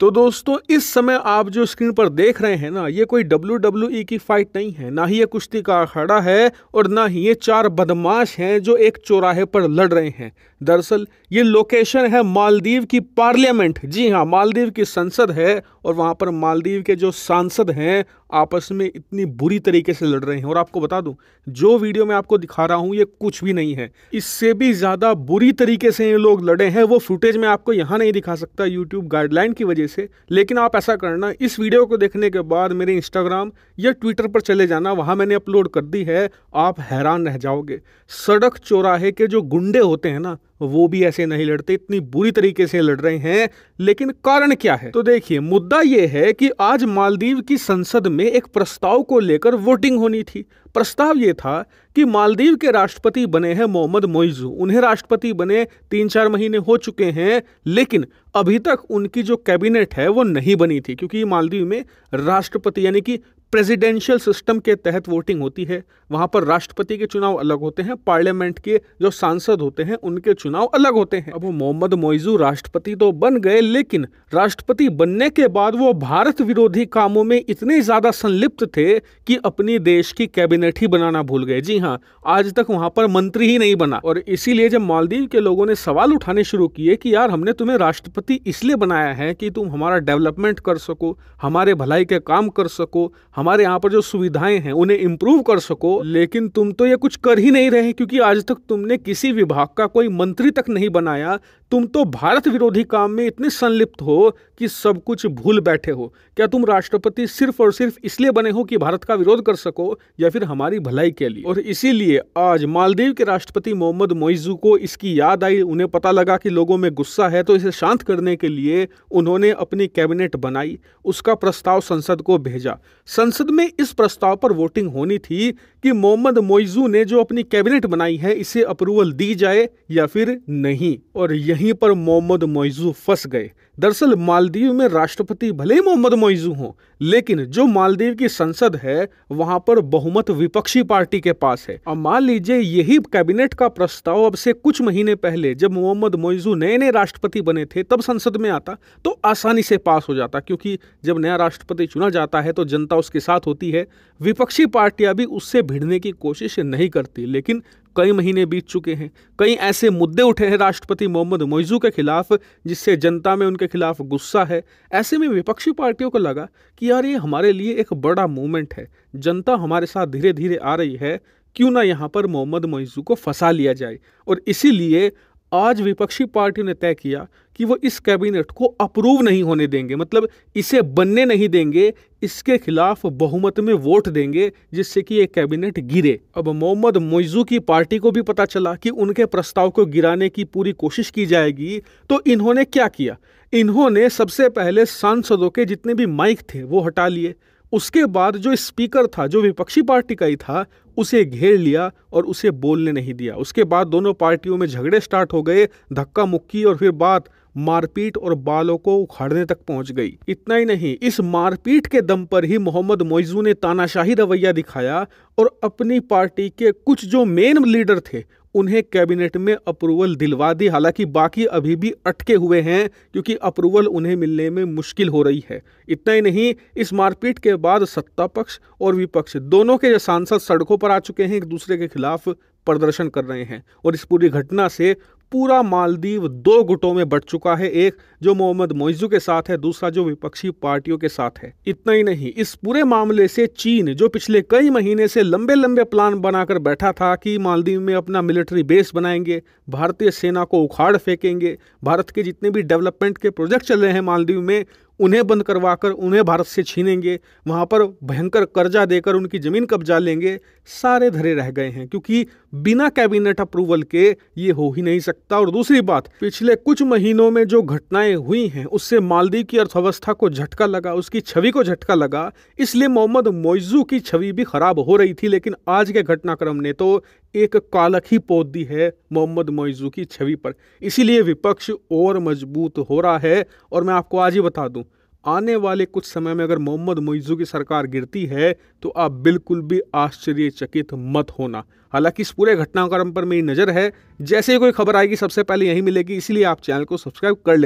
तो दोस्तों इस समय आप जो स्क्रीन पर देख रहे हैं ना, ये कोई WWE की फाइट नहीं है, ना ही ये कुश्ती का अखाड़ा है और ना ही ये चार बदमाश हैं जो एक चौराहे पर लड़ रहे हैं। दरअसल ये लोकेशन है मालदीव की पार्लियामेंट। जी हाँ, मालदीव की संसद है और वहां पर मालदीव के जो सांसद हैं आपस में इतनी बुरी तरीके से लड़ रहे हैं। और आपको बता दूं, जो वीडियो मैं आपको दिखा रहा हूं ये कुछ भी नहीं है, इससे भी ज्यादा बुरी तरीके से ये लोग लड़े हैं। वो फुटेज मैं आपको यहाँ नहीं दिखा सकता यूट्यूब गाइडलाइन की वजह से, लेकिन आप ऐसा करना, इस वीडियो को देखने के बाद मेरे इंस्टाग्राम या ट्विटर पर चले जाना, वहां मैंने अपलोड कर दी है। आप हैरान रह जाओगे। सड़क चौराहे के जो गुंडे होते हैं ना, वो भी ऐसे नहीं लड़ते, इतनी बुरी तरीके से लड़ रहे हैं। लेकिन कारण क्या है? तो देखिए, मुद्दा यह है कि आज मालदीव की संसद में एक प्रस्ताव को लेकर वोटिंग होनी थी। प्रस्ताव यह था कि मालदीव के राष्ट्रपति बने हैं मोहम्मद मोइज़ू। उन्हें राष्ट्रपति बने 3-4 महीने हो चुके हैं, लेकिन अभी तक उनकी जो कैबिनेट है वो नहीं बनी थी, क्योंकि मालदीव में राष्ट्रपति यानी कि प्रेसिडेंशियल सिस्टम के तहत वोटिंग होती है। वहां पर राष्ट्रपति के चुनाव अलग होते हैं, पार्लियामेंट के जो सांसद होते हैं उनके चुनाव अलग होते हैं। अब वो मोहम्मद मोइज़ू राष्ट्रपति तो बन गए, लेकिन राष्ट्रपति बनने के बाद वो भारत विरोधी कामों में इतने ज्यादा संलिप्त थे कि अपनी देश की कैबिनेट ही बनाना भूल गए। जी हाँ, आज तक वहां पर मंत्री ही नहीं बना। और इसीलिए जब मालदीव के लोगों ने सवाल उठाने शुरू किए कि यार, हमने तुम्हें राष्ट्रपति इसलिए बनाया है कि तुम हमारा डेवलपमेंट कर सको, हमारे भलाई के काम कर सको, हमारे यहाँ पर जो सुविधाएं हैं उन्हें इंप्रूव कर सको, लेकिन तुम तो ये कुछ कर ही नहीं रहे, क्योंकि आज तक तुमने किसी विभाग का कोई मंत्री तक नहीं बनाया। तुम तो भारत विरोधी काम में इतने संलिप्त हो कि सब कुछ भूल बैठे हो। क्या तुम राष्ट्रपति सिर्फ और सिर्फ इसलिए बने हो कि भारत का विरोध कर सको, या फिर हमारी भलाई के लिए? और इसीलिए आज मालदीव के राष्ट्रपति मोहम्मद मोइज़ू को इसकी याद आई। उन्हें पता लगा कि लोगों में गुस्सा है, तो इसे शांत करने के लिए उन्होंने अपनी कैबिनेट बनाई, उसका प्रस्ताव संसद को भेजा। संसद में इस प्रस्ताव पर वोटिंग होनी थी कि मोहम्मद मोइज़ू ने जो अपनी कैबिनेट बनाई है इसे अप्रूवल दी जाए या फिर नहीं। और यहीं पर मोहम्मद मोइज़ू फंस गए। दरअसल मालदीव में राष्ट्रपति भले ही मोहम्मद मोइज़ू हों, लेकिन जो मालदीव की संसद है वहां पर बहुमत विपक्षी पार्टी के पास है। अब मान लीजिए यही कैबिनेट का प्रस्ताव अब से कुछ महीने पहले, जब मोहम्मद मोइज़ू नए नए राष्ट्रपति बने थे, तब संसद में आता तो आसानी से पास हो जाता, क्योंकि जब नया राष्ट्रपति चुना जाता है तो जनता उसके साथ होती है। विपक्षी पार्टियां भी उससे भिड़ने की कोशिश नहीं करती। लेकिन कई महीने बीत चुके हैं, कई ऐसे मुद्दे उठे हैं राष्ट्रपति मोहम्मद मोइज़ू के खिलाफ जिससे जनता में उनके खिलाफ गुस्सा है। ऐसे में विपक्षी पार्टियों को लगा कि यार, ये हमारे लिए एक बड़ा मूवमेंट है, जनता हमारे साथ धीरे धीरे आ रही है, क्यों ना यहाँ पर मोहम्मद मोइज़ू को फंसा लिया जाए। और इसीलिए आज विपक्षी पार्टियों ने तय किया कि वो इस कैबिनेट को अप्रूव नहीं होने देंगे, मतलब इसे बनने नहीं देंगे, इसके खिलाफ बहुमत में वोट देंगे, जिससे कि ये कैबिनेट गिरे। अब मोहम्मद मोइज़ू की पार्टी को भी पता चला कि उनके प्रस्ताव को गिराने की पूरी कोशिश की जाएगी, तो इन्होंने क्या किया? इन्होंने सबसे पहले सांसदों के जितने भी माइक थे वो हटा लिए। उसके बाद जो स्पीकर था, जो विपक्षी पार्टी का ही था, उसे घेर लिया और उसे बोलने नहीं दिया। उसके बाद दोनों पार्टियों में झगड़े स्टार्ट हो गए, धक्का मुक्की, और फिर बात मारपीट और बालों को उखाड़ने तक पहुंच गई। इतना ही नहीं, इस मारपीट के दम पर ही मोहम्मद मोइज़ू ने तानाशाही रवैया दिखाया और अपनी पार्टी के कुछ जो मेन लीडर थे उन्हें कैबिनेट में अप्रूवल दिलवा दी। हालांकि बाकी अभी भी अटके हुए हैं, क्योंकि अप्रूवल उन्हें मिलने में मुश्किल हो रही है। इतना ही नहीं, इस मारपीट के बाद सत्ता पक्ष और विपक्ष दोनों के सांसद सड़कों पर आ चुके हैं, एक दूसरे के खिलाफ प्रदर्शन कर रहे हैं। और इस पूरी घटना से पूरा मालदीव दो गुटों में बंट चुका है, एक जो मोहम्मद मोइज़ू के साथ है, दूसरा जो विपक्षी पार्टियों के साथ है। इतना ही नहीं, इस पूरे मामले से चीन, जो पिछले कई महीने से लंबे लंबे प्लान बनाकर बैठा था कि मालदीव में अपना मिलिट्री बेस बनाएंगे, भारतीय सेना को उखाड़ फेंकेंगे, भारत के जितने भी डेवलपमेंट के प्रोजेक्ट चल रहे हैं मालदीव में उन्हें बंद करवाकर उन्हें भारत से छीनेंगे, वहां पर भयंकर कर्जा देकर उनकी जमीन कब्जा लेंगे, सारे धरे रह गए हैं, क्योंकि बिना कैबिनेट अप्रूवल के ये हो ही नहीं सकता। और दूसरी बात, पिछले कुछ महीनों में जो घटनाएं हुई हैं उससे मालदीव की अर्थव्यवस्था को झटका लगा, उसकी छवि को झटका लगा, इसलिए मोहम्मद मोइज़ू की छवि भी खराब हो रही थी। लेकिन आज के घटनाक्रम ने तो एक कालख ही पोत दी है मोहम्मद मोइज़ू की छवि पर। इसीलिए विपक्ष और मजबूत हो रहा है। और मैं आपको आज ही बता दूं, आने वाले कुछ समय में अगर मोहम्मद मोइज़ू की सरकार गिरती है तो आप बिल्कुल भी आश्चर्यचकित मत होना। हालांकि इस पूरे घटनाक्रम पर मेरी नज़र है, जैसे ही कोई खबर आएगी सबसे पहले यही मिलेगी, इसलिए आप चैनल को सब्सक्राइब कर लेना।